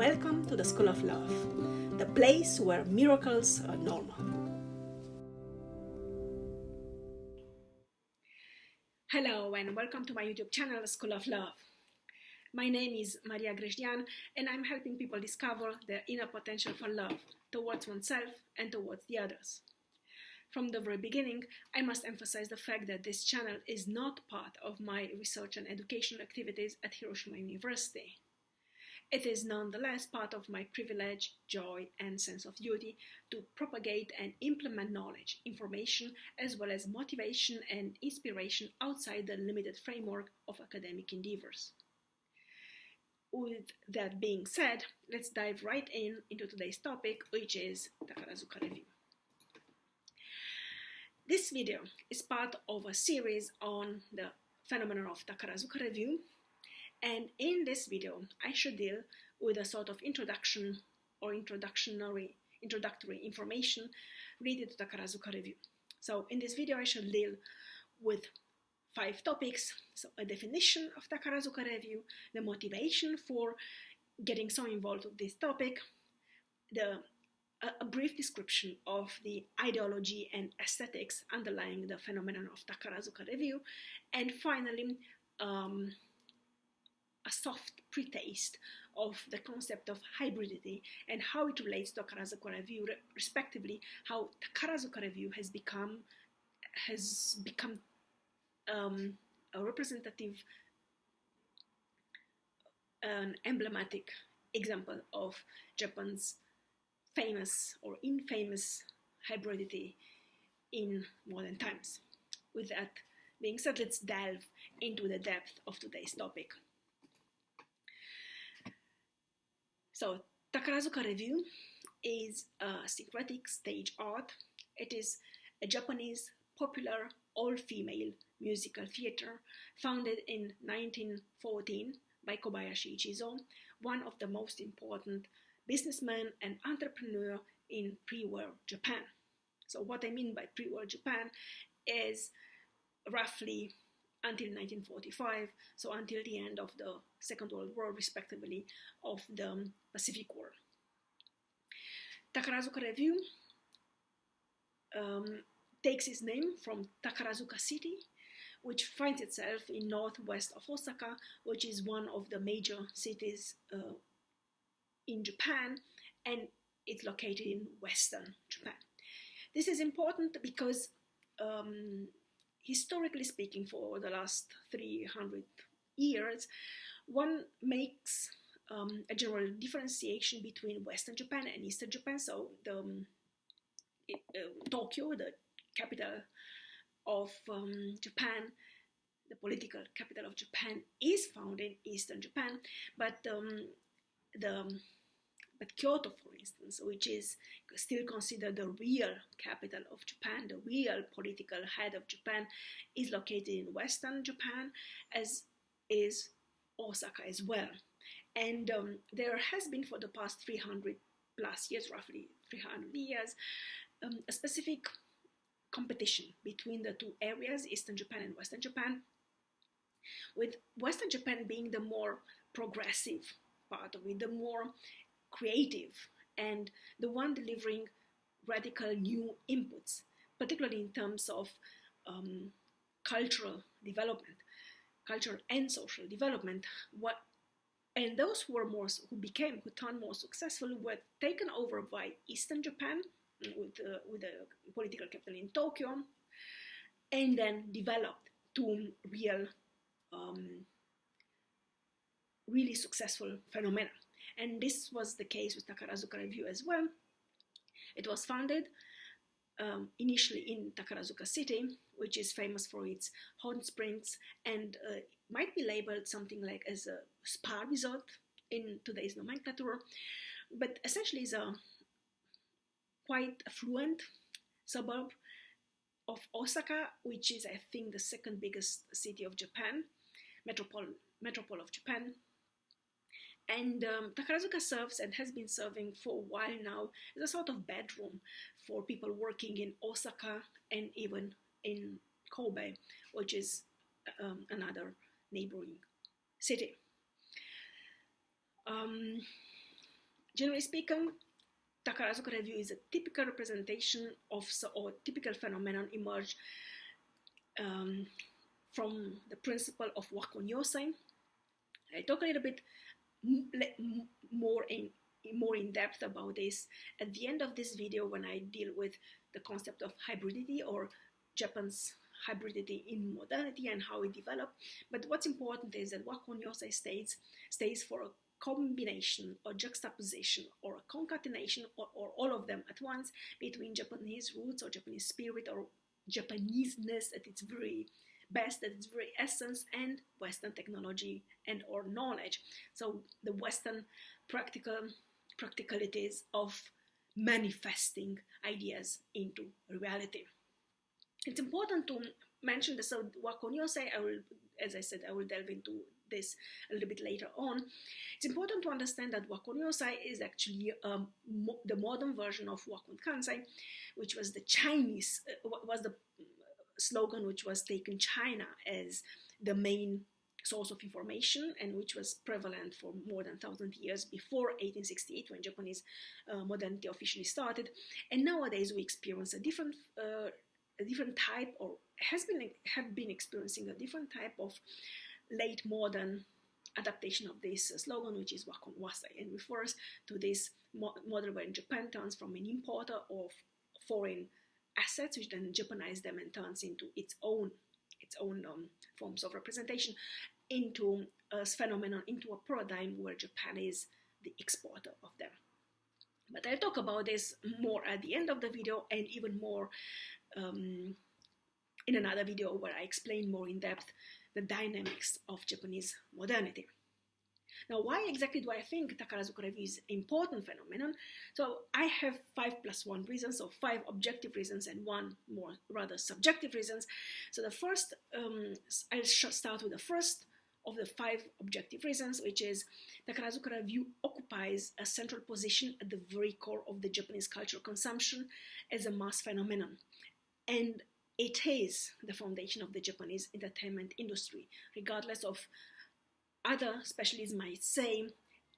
Welcome to the School of Love, the place where miracles are normal. Hello and welcome to my YouTube channel, School of Love. My name is Grajdian and I'm helping people discover their inner potential for love towards oneself and towards the others. From the very beginning, I must emphasize the fact that this channel is not part of my research and educational activities at Hiroshima University. It is nonetheless part of my privilege, joy, and sense of duty to propagate and implement knowledge, information, as well as motivation and inspiration outside the limited framework of academic endeavors. With that being said, let's dive right into today's topic, which is Takarazuka Revue. This video is part of a series on the phenomenon of Takarazuka Revue, and in this video I should deal with a sort of introduction or introductory information related to Takarazuka Revue. So in this video I shall deal with 5 topics, so a definition of Takarazuka Revue, the motivation for getting so involved with this topic, a brief description of the ideology and aesthetics underlying the phenomenon of Takarazuka Revue, and finally a soft pre-taste of the concept of hybridity and how it relates to Takarazuka Revue, respectively, how Takarazuka Revue has become a representative, an emblematic example of Japan's famous or infamous hybridity in modern times. With that being said, let's delve into the depth of today's topic. So, Takarazuka Revue is a syncretic stage art. It is a Japanese popular all-female musical theater founded in 1914 by Kobayashi Ichizo, one of the most important businessmen and entrepreneur in pre-war Japan. So what I mean by pre-war Japan is roughly until 1945, so until the end of the Second World War, respectively, of the Pacific War. Takarazuka Revue takes its name from Takarazuka City, which finds itself in northwest of Osaka, which is one of the major cities in Japan, and it's located in western Japan. This is important because historically speaking, for the last 300 years, one makes a general differentiation between Western Japan and Eastern Japan. So Tokyo, the capital of Japan, the political capital of Japan, is found in Eastern Japan, but Kyoto, for instance, which is still considered the real capital of Japan, the real political head of Japan, is located in Western Japan, as is Osaka as well. And there has been for the past 300 plus years, roughly 300 years, a specific competition between the two areas, Eastern Japan and Western Japan, with Western Japan being the more progressive part of it, the more creative, and the one delivering radical new inputs, particularly in terms of cultural development, cultural and social development. And those who turned more successful were taken over by Eastern Japan, with the political capital in Tokyo, and then developed to really successful phenomena. And this was the case with Takarazuka Revue as well. It was founded initially in Takarazuka City, which is famous for its hot springs and might be labeled something like as a spa resort in today's nomenclature, but essentially is a quite affluent suburb of Osaka, which is, I think, the second biggest city of Japan, metropole of Japan. And Takarazuka serves and has been serving for a while now as a sort of bedroom for people working in Osaka and even in Kobe, which is another neighboring city. Generally speaking, Takarazuka Revue is a typical representation of or typical phenomenon emerged from the principle of Wakon yôsai. I talk a little bit more in depth about this at the end of this video when I deal with the concept of hybridity, or Japan's hybridity in modernity and how it developed. But what's important is that Wakon yôsai stays for a combination or juxtaposition or a concatenation or all of them at once between Japanese roots or Japanese spirit or Japaneseness at its very best, at its very essence, and Western technology and or knowledge. So the Western practicalities of manifesting ideas into reality. It's important to mention this. So Wakon yôsai, as I said, I will delve into this a little bit later on. It's important to understand that Wakon yôsai is actually the modern version of Wakon kansai, which was the Chinese, was the slogan which was taken China as the main source of information and which was prevalent for more than 1,000 years before 1868 when Japanese modernity officially started. And nowadays we experience a different type, or have been experiencing a different type of late modern adaptation of this slogan, which is Wakon yôsai, and refers to this model where Japan turns from an importer of foreign assets, which then Japanize them and turns into its own forms of representation, into a phenomenon, into a paradigm where Japan is the exporter of them. But I'll talk about this more at the end of the video, and even more in another video where I explain more in depth the dynamics of Japanese modernity. Now, why exactly do I think Takarazuka Revue is an important phenomenon? So I have 5+1 reasons, so 5 objective reasons and 1 more rather subjective reasons. So the first, I'll start with the first of the 5 objective reasons, which is Takarazuka Revue occupies a central position at the very core of the Japanese cultural consumption as a mass phenomenon. And it is the foundation of the Japanese entertainment industry, regardless of other specialists might say.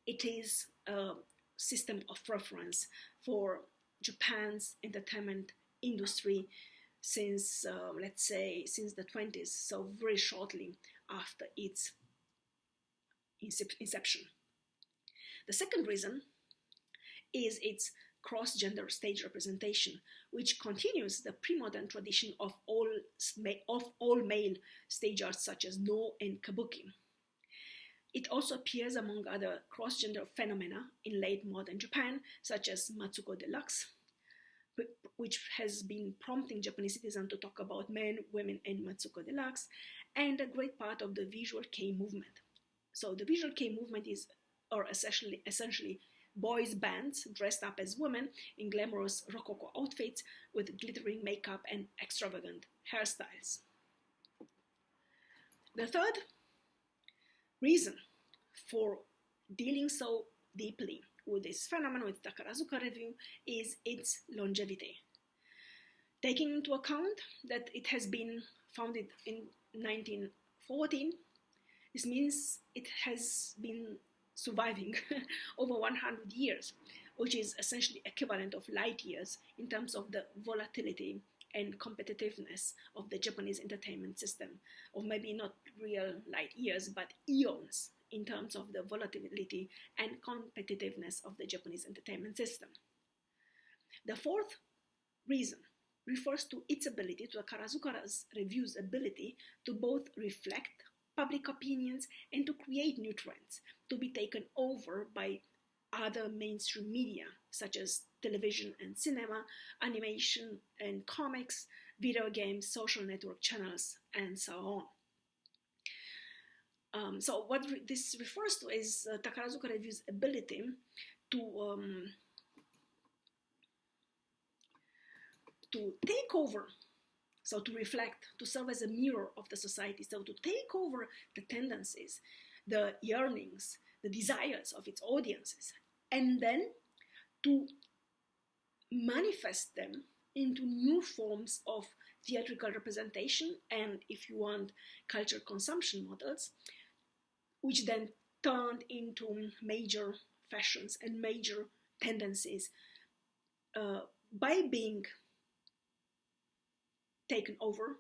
It is a system of reference for Japan's entertainment industry since, let's say, since the 20s, so very shortly after its inception. The second reason is its cross-gender stage representation, which continues the pre-modern tradition of all male stage arts such as No and Kabuki. It also appears among other cross-gender phenomena in late modern Japan, such as Matsuko Deluxe, which has been prompting Japanese citizens to talk about men, women, and Matsuko Deluxe, and a great part of the visual kei movement. So the visual kei movement is, or essentially boys bands dressed up as women in glamorous rococo outfits with glittering makeup and extravagant hairstyles. The third reason for dealing so deeply with this phenomenon, with Takarazuka Revue, is its longevity. Taking into account that it has been founded in 1914, this means it has been surviving over 100 years, which is essentially equivalent of light years in terms of the volatility and competitiveness of the Japanese entertainment system, or maybe not real light years, but eons in terms of the volatility and competitiveness of the Japanese entertainment system. The fourth reason refers to its ability, to Takarazuka Revue's ability to both reflect public opinions and to create new trends to be taken over by other mainstream media such as television and cinema, animation and comics, video games, social network channels, and so on. So what this refers to is Takarazuka Revue's ability to take over, so to reflect, to serve as a mirror of the society, so to take over the tendencies, the yearnings, the desires of its audiences, and then to manifest them into new forms of theatrical representation and, if you want, culture consumption models, which then turned into major fashions and major tendencies by being taken over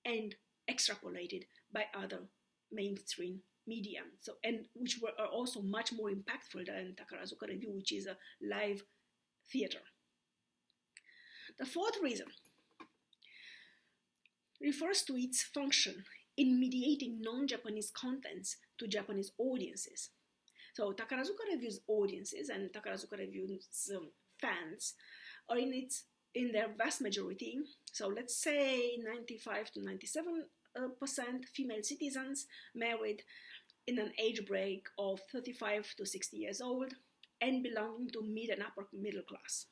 and extrapolated by other mainstream media, and which are also much more impactful than Takarazuka Revue, which is a live theater. The fourth reason refers to its function in mediating non-Japanese contents to Japanese audiences. So Takarazuka Revue's audiences and Takarazuka Revue's fans are in their vast majority, so let's say 95 to 97% female citizens married in an age break of 35 to 60 years old and belonging to mid and upper middle class.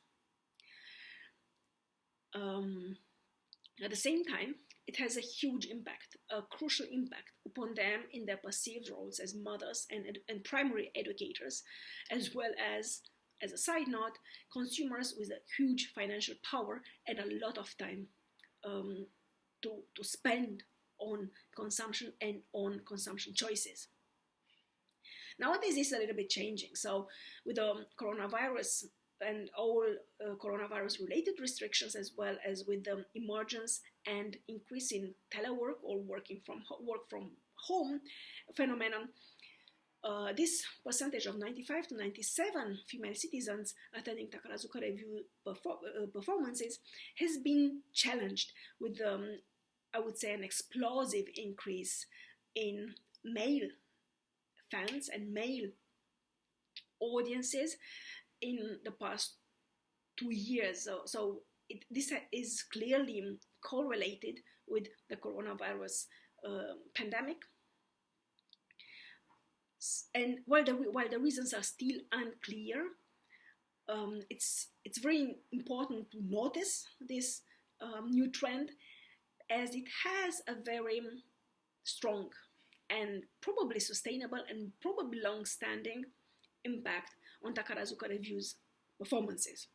At the same time, it has a huge impact, a crucial impact upon them in their perceived roles as mothers and primary educators, as well as a side note, consumers with a huge financial power and a lot of time to spend on consumption and on consumption choices. Nowadays, this is a little bit changing. So with the coronavirus and all coronavirus-related restrictions, as well as with the emergence and increase in telework or work from home phenomenon, this percentage of 95 to 97 female citizens attending Takarazuka Revue performances has been challenged with, I would say, an explosive increase in male fans and male audiences in the past 2 years. So this is clearly correlated with the coronavirus pandemic. And while the reasons are still unclear, it's very important to notice this new trend, as it has a very strong and probably sustainable and probably long-standing impact on Takarazuka Revue's performances.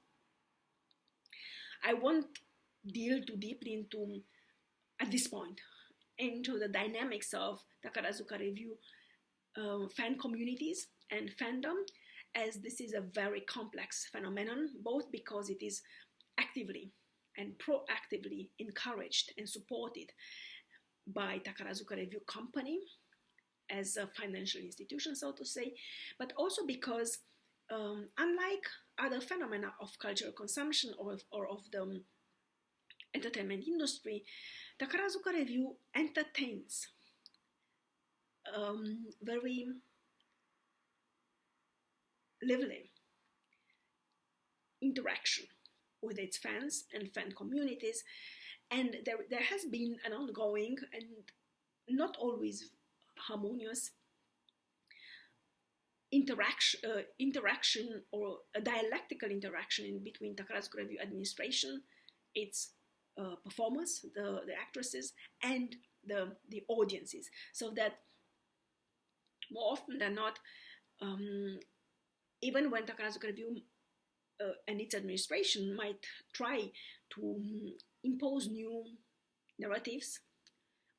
I won't deal too deeply at this point, into the dynamics of Takarazuka Revue fan communities and fandom, as this is a very complex phenomenon, both because it is actively and proactively encouraged and supported by Takarazuka Revue Company as a financial institution, so to say, but also because unlike other phenomena of cultural consumption or of the entertainment industry, Takarazuka Revue entertains very lively interaction with its fans and fan communities, and there has been an ongoing and not always harmonious interaction or a dialectical interaction in between Takarazuka Revue administration, its performers, the actresses, and the audiences, so that more often than not, even when Takarazuka Revue and its administration might try to impose new narratives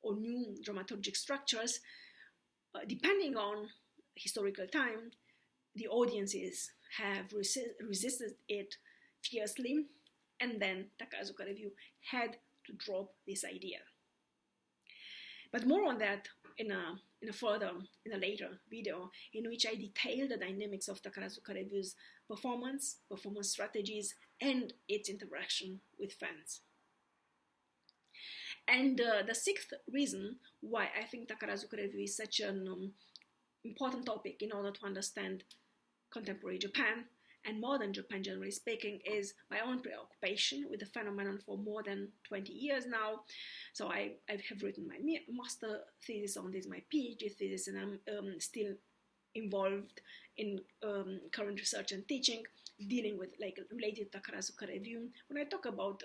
or new dramaturgic structures, depending on historical time, the audiences have resisted it fiercely, and then Takarazuka Revue had to drop this idea. But more on that in a later video, in which I detail the dynamics of Takarazuka Revue's performance strategies, and its interaction with fans. And the sixth reason why I think Takarazuka Revue is such an important topic in order to understand contemporary Japan and modern Japan generally speaking is my own preoccupation with the phenomenon for more than 20 years now. So I have written my master thesis on this, my PhD thesis, and I'm still involved in current research and teaching dealing with related Takarazuka Revue. When I talk about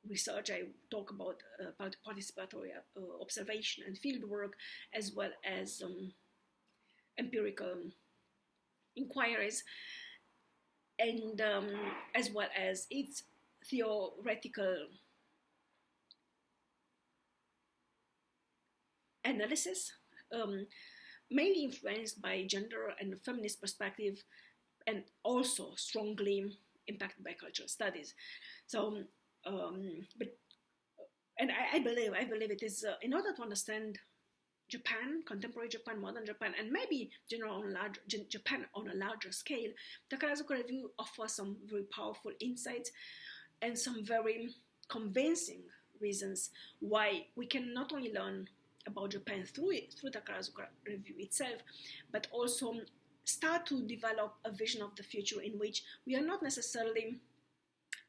research, I talk about participatory observation and field work, as well as empirical inquiries, and as well as its theoretical analysis. mainly influenced by gender and feminist perspective, and also strongly impacted by cultural studies. So, but and I believe it is in order to understand Japan, contemporary Japan, modern Japan, and maybe Japan on a larger scale, Takarazuka Revue offers some very powerful insights and some very convincing reasons why we can not only learn about Japan through Takarazuka Revue itself, but also start to develop a vision of the future in which we are not necessarily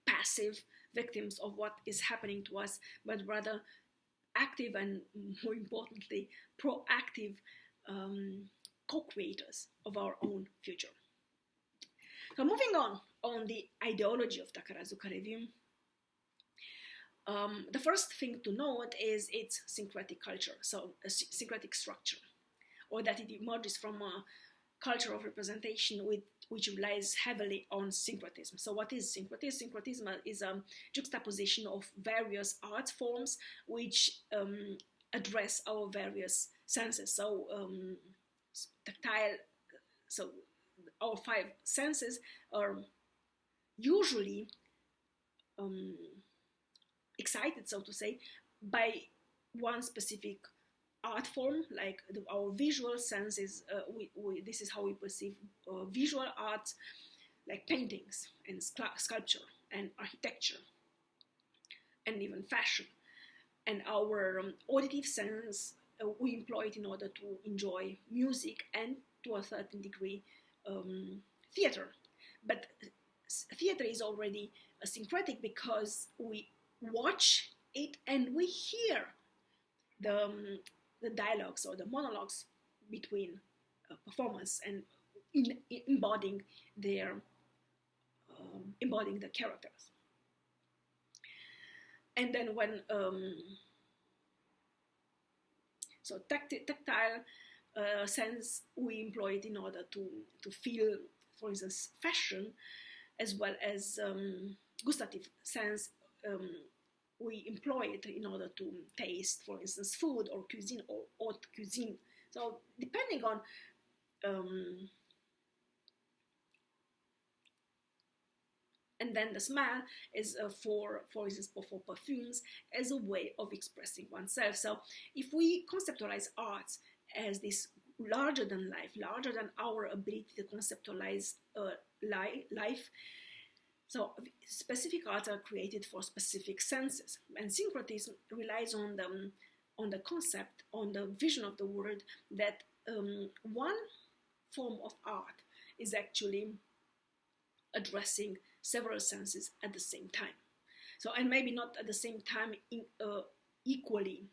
passive victims of what is happening to us, but rather active and, more importantly, proactive co-creators of our own future. So moving on the ideology of Takarazuka Revue, the first thing to note is its syncretic culture, so a syncretic structure, or that it emerges from a culture of representation which relies heavily on syncretism. So what is syncretism? Syncretism is a juxtaposition of various art forms which address our various senses. So tactile, so our 5 senses are usually excited, so to say, by one specific art form, like our visual senses. This is how we perceive visual arts, like paintings and sculpture and architecture and even fashion. And our auditive sense, we employ it in order to enjoy music and, to a certain degree, theater. But theater is already syncretic because we watch it and we hear the dialogues or the monologues between performers and embodying the characters. And then when so tactile sense, we employ it in order to feel, for instance, fashion, as well as gustative sense. We employ it in order to taste, for instance, food or cuisine or haute cuisine. So depending on and then the smell is for instance, for perfumes, as a way of expressing oneself. So if we conceptualize arts as this larger than life, larger than our ability to conceptualize life, so specific arts are created for specific senses, and syncretism relies on the concept, on the vision of the world, that one form of art is actually addressing several senses at the same time. So, and maybe not at the same time equally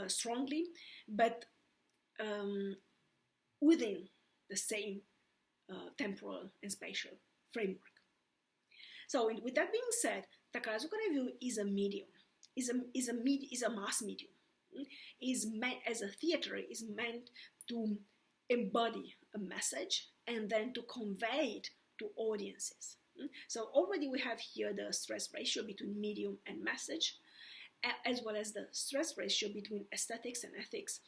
strongly, but within the same temporal and spatial framework. So, with that being said, Takarazuka Revue is a medium, is a mass medium. Is meant as a theater, is meant to embody a message and then to convey it to audiences. So already we have here the stress ratio between medium and message, as well as the stress ratio between aesthetics and ethics,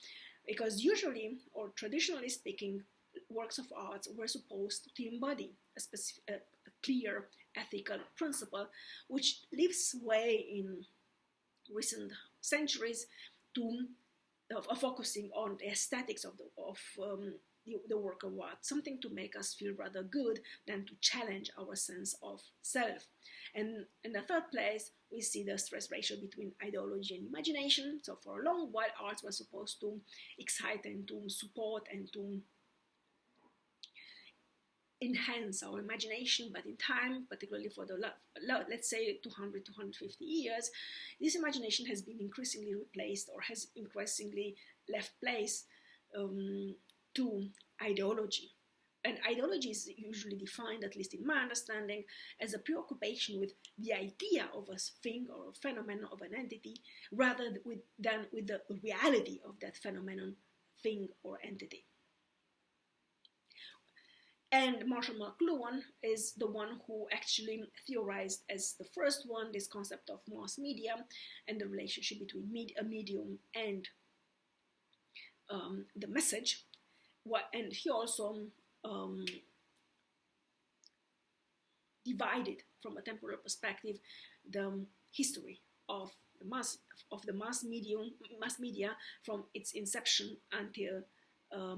because usually, or traditionally speaking, works of art were supposed to embody a clear ethical principle, which lives way in recent centuries to focusing on the aesthetics of the work of art, something to make us feel rather good than to challenge our sense of self. And in the third place, we see the stress ratio between ideology and imagination. So for a long while, arts were supposed to excite and to support and to enhance our imagination, but in time, particularly for the let's say 200, 250 years, this imagination has been increasingly replaced, or has increasingly left place to ideology. And ideology is usually defined, at least in my understanding, as a preoccupation with the idea of a thing or a phenomenon of an entity, rather than with the reality of that phenomenon, thing, or entity. And Marshall McLuhan is the one who actually theorized as the first one this concept of mass media and the relationship between a medium and the message. and he also um, divided from a temporal perspective the history of the mass media from its inception until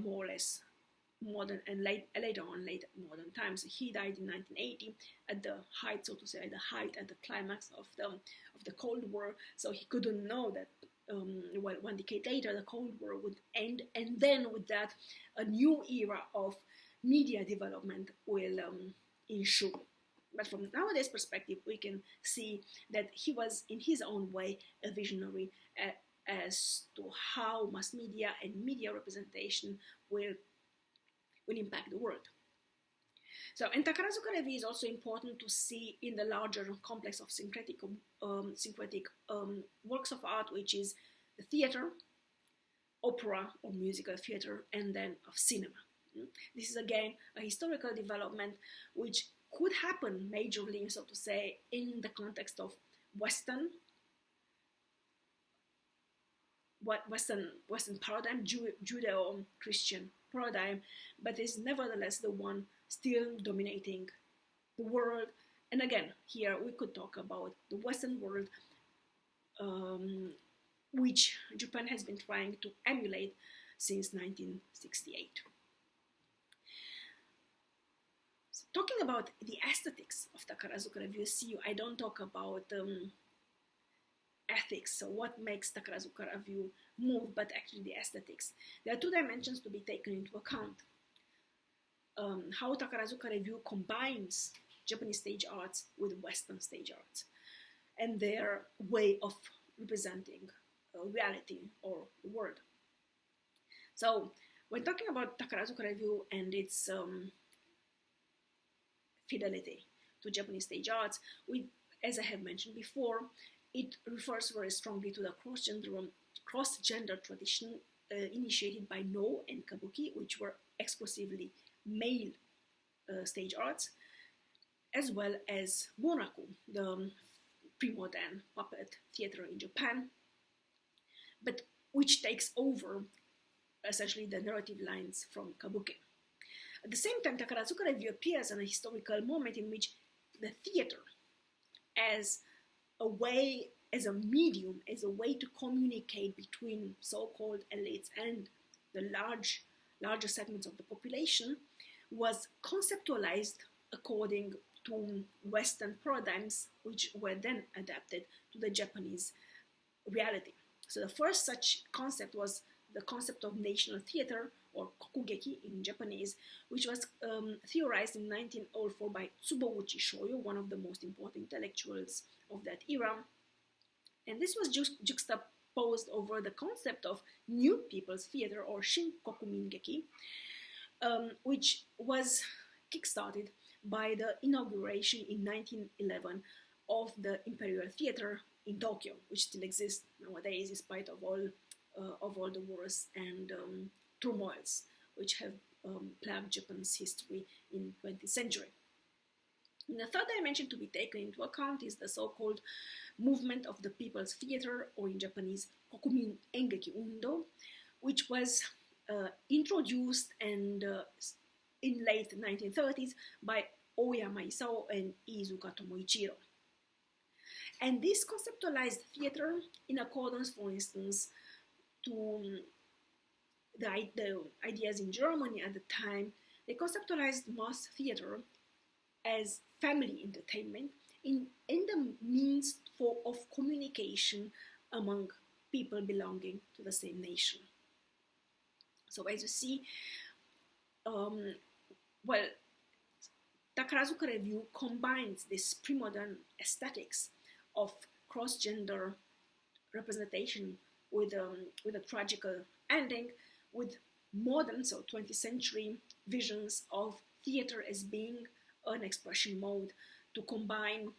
more or less modern and later on late modern times. He died in 1980 at the height, so to say, at the climax of the Cold War. So he couldn't know that well, 1 decade later the Cold War would end, and then with that a new era of media development will ensue. But from nowadays perspective, we can see that he was, in his own way, a visionary as to how mass media and media representation will impact the world. So, and Takarazuka Revue is also important to see in the larger complex of syncretic works of art, which is the theater, opera or musical theater, and then of cinema. This is again a historical development which could happen majorly, so to say, in the context of Western paradigm, Judeo-Christian paradigm, but is nevertheless the one still dominating the world. And again, here we could talk about the Western world, which Japan has been trying to emulate since 1968. So, talking about the aesthetics of Takarazuka Revue, see, I don't talk about ethics, so what makes Takarazuka Revue move, but actually the aesthetics. There are two dimensions to be taken into account. How Takarazuka Revue combines Japanese stage arts with Western stage arts and their way of representing reality or the world. So when talking about Takarazuka Revue and its fidelity to Japanese stage arts, as I have mentioned before, it refers very strongly to the cross-gender tradition initiated by No and Kabuki, which were exclusively male stage arts, as well as Bonaku, the pre-modern puppet theater in Japan, but which takes over essentially the narrative lines from Kabuki. At the same time, Takarazuka Revue appears in a historical moment in which the theater, as a way, as a medium, as a way to communicate between so-called elites and the larger segments of the population, was conceptualized according to Western paradigms, which were then adapted to the Japanese reality. So the first such concept was the concept of national theater, or kokugeki in Japanese, which was theorized in 1904 by Tsubouchi Shoyo, one of the most important intellectuals of that era. And this was juxtaposed over the concept of new people's theater, or Shinkokumingeki, which was kickstarted by the inauguration in 1911 of the Imperial Theater in Tokyo, which still exists nowadays in spite of all the wars and turmoils which have plagued Japan's history in the 20th century. And the third dimension to be taken into account is the so-called movement of the People's Theater, or in Japanese, Kokumin Engeki Undo, which was introduced and in late 1930s by Oyama Isao and Iizuka Tomoichiro. And this conceptualized theater, in accordance, for instance, to the ideas in Germany at the time, they conceptualized mass theater as family entertainment in the means of communication among people belonging to the same nation. So as you see, Takarazuka Revue combines this pre-modern aesthetics of cross-gender representation with a tragical ending, with modern, so 20th century visions of theater as being an expression mode to combine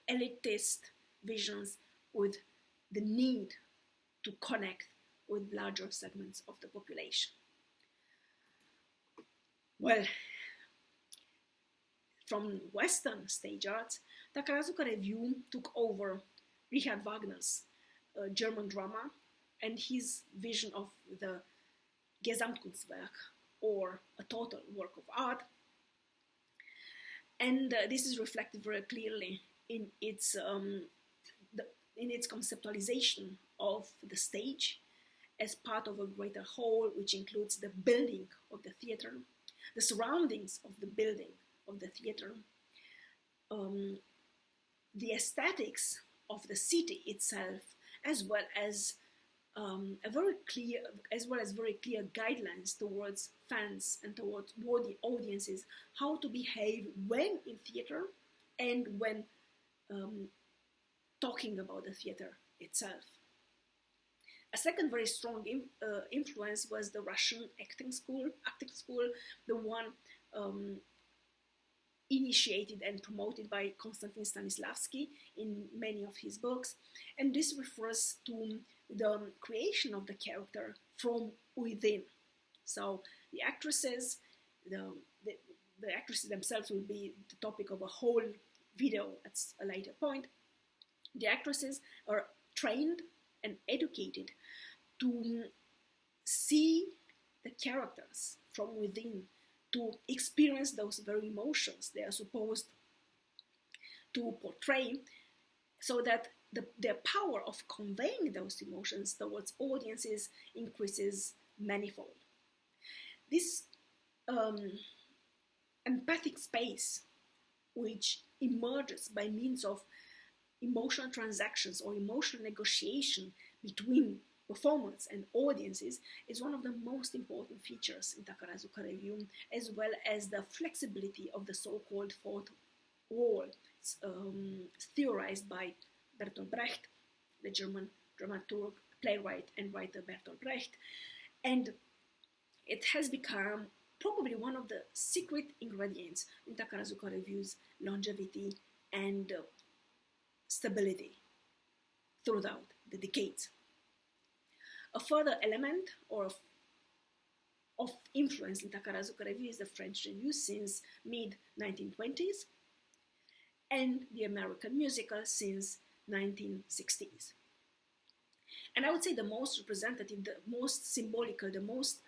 elitist visions with the need to connect with larger segments of the population. Well, from Western stage arts, Takarazuka Revue took over Richard Wagner's German drama and his vision of the Gesamtkunstwerk, or a total work of art. And this is reflected very clearly in its conceptualization of the stage as part of a greater whole, which includes the building of the theater, the surroundings of the building of the theater, the aesthetics of the city itself, as well as very clear guidelines towards fans and towards the audiences, how to behave when in theater and when talking about the theater itself. A second very strong influence was the Russian acting school, the one initiated and promoted by Konstantin Stanislavski in many of his books, and this refers to the creation of the character from within. So the actresses, the actresses themselves will be the topic of a whole video at a later point. The actresses are trained and educated to see the characters from within, to experience those very emotions they are supposed to portray, so that their power of conveying those emotions towards audiences increases manifold. This empathic space, which emerges by means of emotional transactions or emotional negotiation between performers and audiences, is one of the most important features in Takarazuka Revue, as well as the flexibility of the so-called fourth wall, theorized by Bertolt Brecht, the German dramaturg, playwright, and writer Bertolt Brecht, and it has become probably one of the secret ingredients in Takarazuka Revue's longevity and stability throughout the decades. A further element of influence in Takarazuka Revue is the French Revue since mid-1920s and the American musical since 1960s. And I would say the most representative, the most symbolical, the most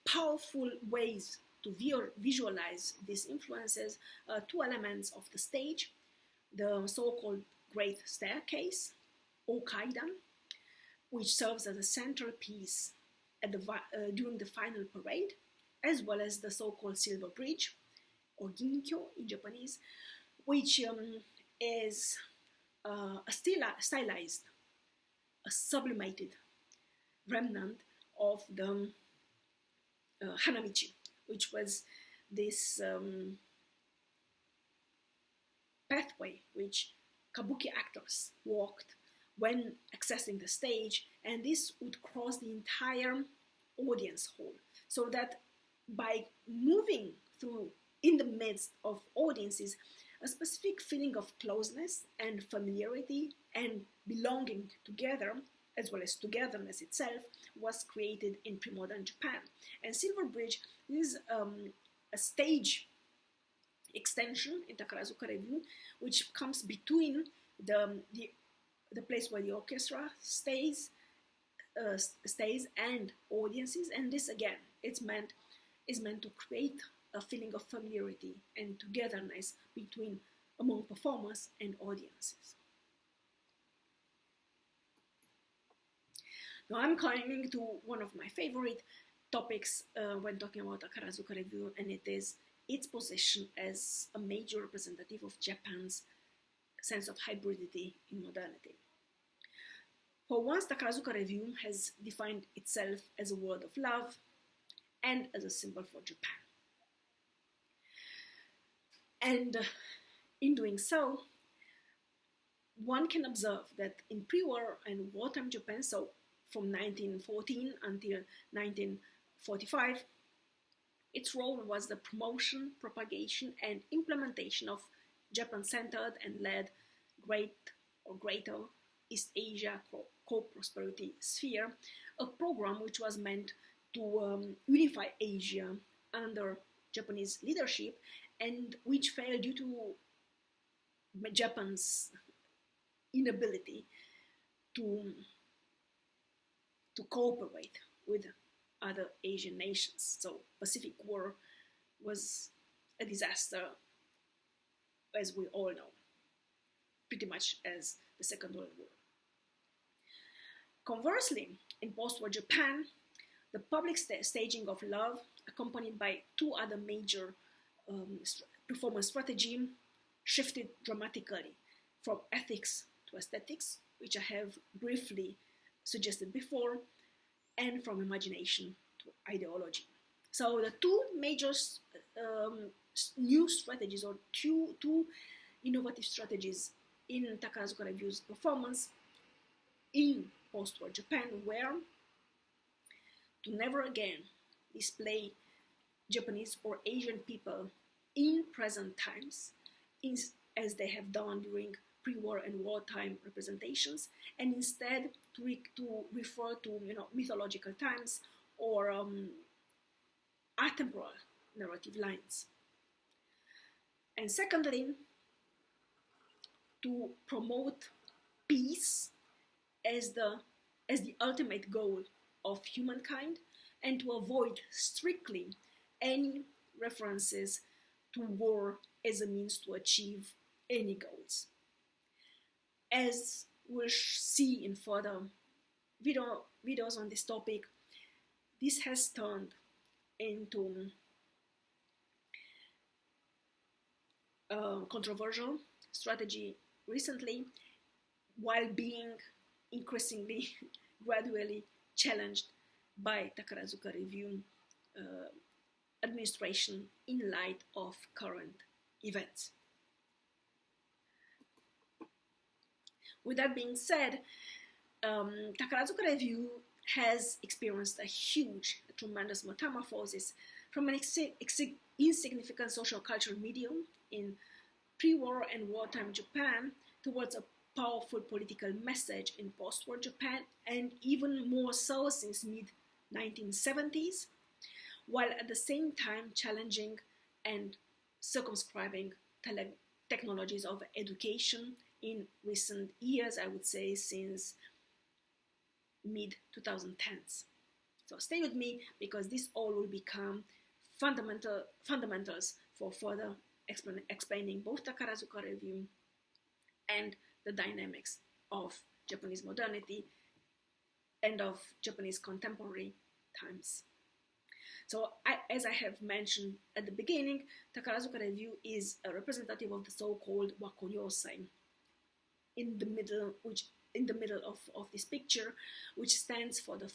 powerful ways to visualize these influences are two elements of the stage: the so-called Great Staircase, or Kaidan, which serves as a central piece at during the final parade, as well as the so-called Silver Bridge, or Ginkyo in Japanese, which is a stylized, a sublimated remnant of the Hanamichi, which was this pathway which kabuki actors walked when accessing the stage, and this would cross the entire audience hall, so that by moving through in the midst of audiences, a specific feeling of closeness and familiarity and belonging together, as well as togetherness itself, was created in pre-modern Japan. And Silver Bridge is a stage extension in Takarazuka Revue, which comes between the place where the orchestra stays and audiences, and this again is meant to create a feeling of familiarity and togetherness among performers and audiences. Now I'm coming to one of my favorite topics when talking about Takarazuka Revue, and it is its position as a major representative of Japan's sense of hybridity in modernity. For once, Takarazuka Revue has defined itself as a word of love and as a symbol for Japan. And in doing so, one can observe that in pre-war and wartime Japan, so from 1914 until 1945, its role was the promotion, propagation, and implementation of Japan-centered and led greater East Asia co-prosperity sphere, a program which was meant to unify Asia under Japanese leadership, and which failed due to Japan's inability to cooperate with other Asian nations. So Pacific War was a disaster, as we all know, pretty much as the Second World War. Conversely, in post-war Japan, the public staging of love, accompanied by two other major performance strategies, shifted dramatically from ethics to aesthetics, which I have briefly suggested before, and from imagination to ideology. So the two major new strategies, or two innovative strategies in Takarazuka Revue's performance in post-war Japan were to never again display Japanese or Asian people in present times, as they have done during pre-war and wartime representations, and instead to refer to mythological times or atemporal narrative lines. And secondly, to promote peace as the ultimate goal of humankind, and to avoid strictly any references to war as a means to achieve any goals. As we'll see in further videos on this topic, this has turned into a controversial strategy recently, while being increasingly, gradually challenged by Takarazuka Revue administration in light of current events. With that being said, Takarazuka Revue has experienced a huge, tremendous metamorphosis from an insignificant social cultural medium in pre-war and wartime Japan towards a powerful political message in post-war Japan, and even more so since mid-1970s, while at the same time challenging and circumscribing technologies of education in recent years, I would say since mid-2010s. So stay with me, because this all will become fundamentals for further explaining both Takarazuka Revue and the dynamics of Japanese modernity and of Japanese contemporary times. So, as I have mentioned at the beginning, Takarazuka Revue is a representative of the so-called Wakon yôsai in the middle of this picture, which stands for the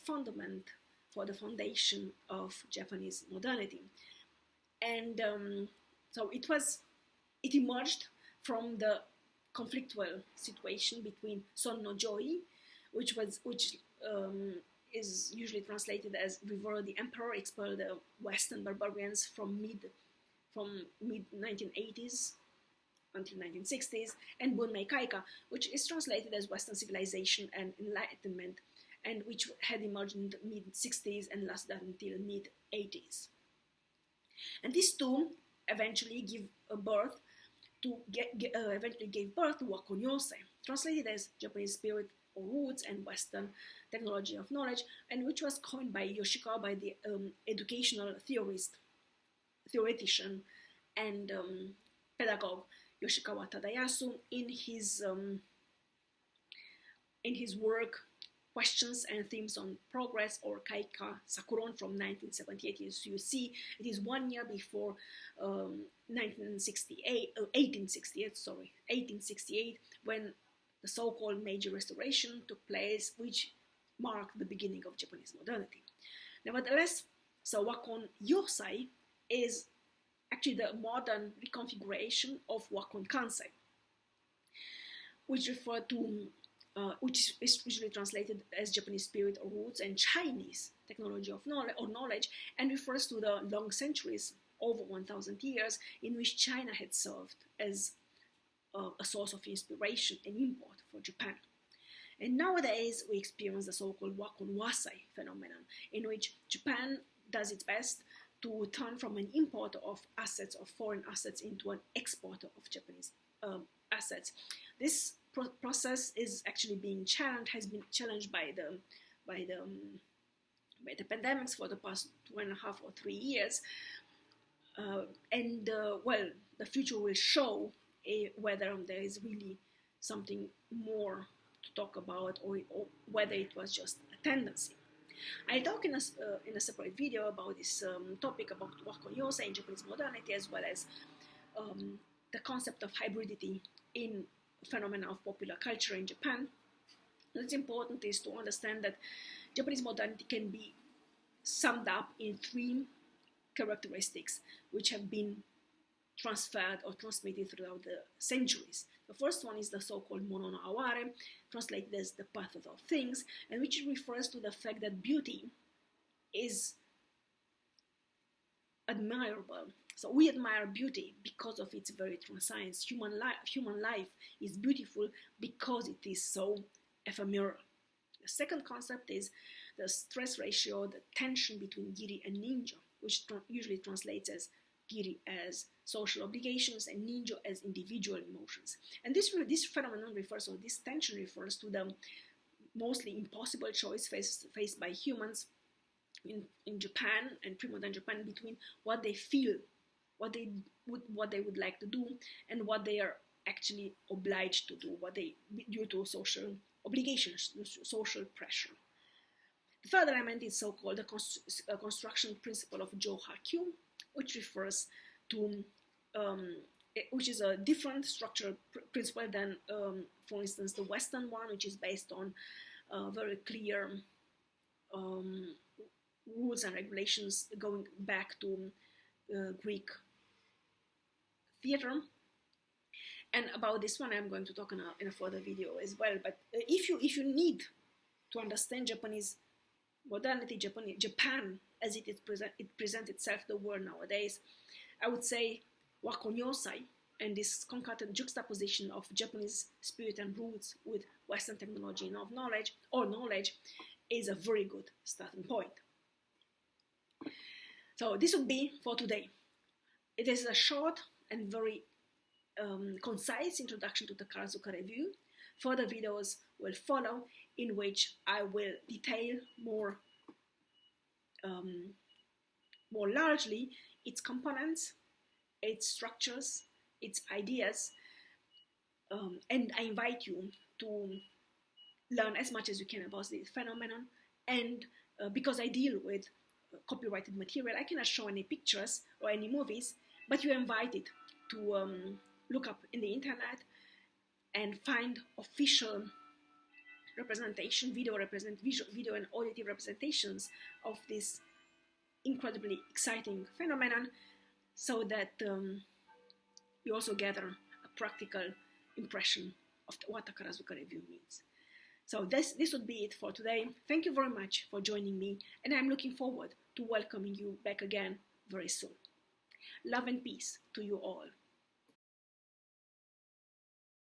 foundation of Japanese modernity. And so it emerged from the conflictual situation between Son no Joi, which is usually translated as "Revere the Emperor, expel the Western barbarians" from mid 1980s until 1960s, and Bunmei Kaika, which is translated as Western civilization and enlightenment, and which had emerged in the mid-60s and lasted until mid-80s. And these two eventually gave birth to Wakon yôsai, translated as Japanese spirit or roots and Western technology of knowledge, and which was coined by Yoshikawa, by the educational theoretician and pedagogue Yoshikawa Tadayasu in his work Questions and Themes on Progress, or Kaika Sakuron, from 1978. As you see, it is 1 year before 1868, when the so-called major restoration took place, which marked the beginning of Japanese modernity. Nevertheless, so Wakon yôsai is actually the modern reconfiguration of Wakon kansai, which which is usually translated as Japanese spirit or roots and Chinese technology of knowledge, and refers to the long centuries, over 1,000 years, in which China had served as a source of inspiration and import for Japan. And nowadays we experience the so-called Wakon yôsai phenomenon, in which Japan does its best to turn from an importer of assets, of foreign assets, into an exporter of Japanese assets. This process is actually being challenged, has been challenged by by the pandemics for the past 2.5 or 3 years. Well, the future will show whether there is really something more to talk about, or whether it was just a tendency. I'll talk in a separate video about this topic, about Wakon yôsai in Japanese modernity, as well as the concept of hybridity in phenomena of popular culture in Japan. What's important is to understand that Japanese modernity can be summed up in 3 characteristics which have been transferred or transmitted throughout the centuries. The first one is the so-called mono no aware, translated as the path of all things, and which refers to the fact that beauty is admirable. So we admire beauty because of its very transience. Human life is beautiful because it is so ephemeral. The second concept is the stress ratio, the tension between giri and ninjo, which usually translates as giri as social obligations and ninjo as individual emotions. And this phenomenon refers, or this tension refers to the mostly impossible choice faced by humans in Japan and pre-modern Japan between what they feel, what they would like to do, and what they are actually obliged to do, due to social obligations, social pressure. The third element is so-called the construction principle of Johaku, which refers to, which is a different structural principle than, for instance, the Western one, which is based on very clear rules and regulations going back to Greek theater. And about this one, I'm going to talk in a further video as well. But if you need to understand Japanese modernity, Japan as it presents itself to the world nowadays, I would say Wakon yôsai and this concomitant juxtaposition of Japanese spirit and roots with Western technology and knowledge is a very good starting point. So this would be for today. It is a short and very concise introduction to the Takarazuka Revue. Further videos will follow, in which I will detail more largely its components, its structures, its ideas, and I invite you to learn as much as you can about this phenomenon. And because I deal with copyrighted material, I cannot show any pictures or any movies, but you're invited to look up in the internet and find official representation, video and audio representations of this incredibly exciting phenomenon, so that you also gather a practical impression of what Takarazuka Revue means. So this would be it for today. Thank you very much for joining me, and I'm looking forward to welcoming you back again very soon. Love and peace to you all.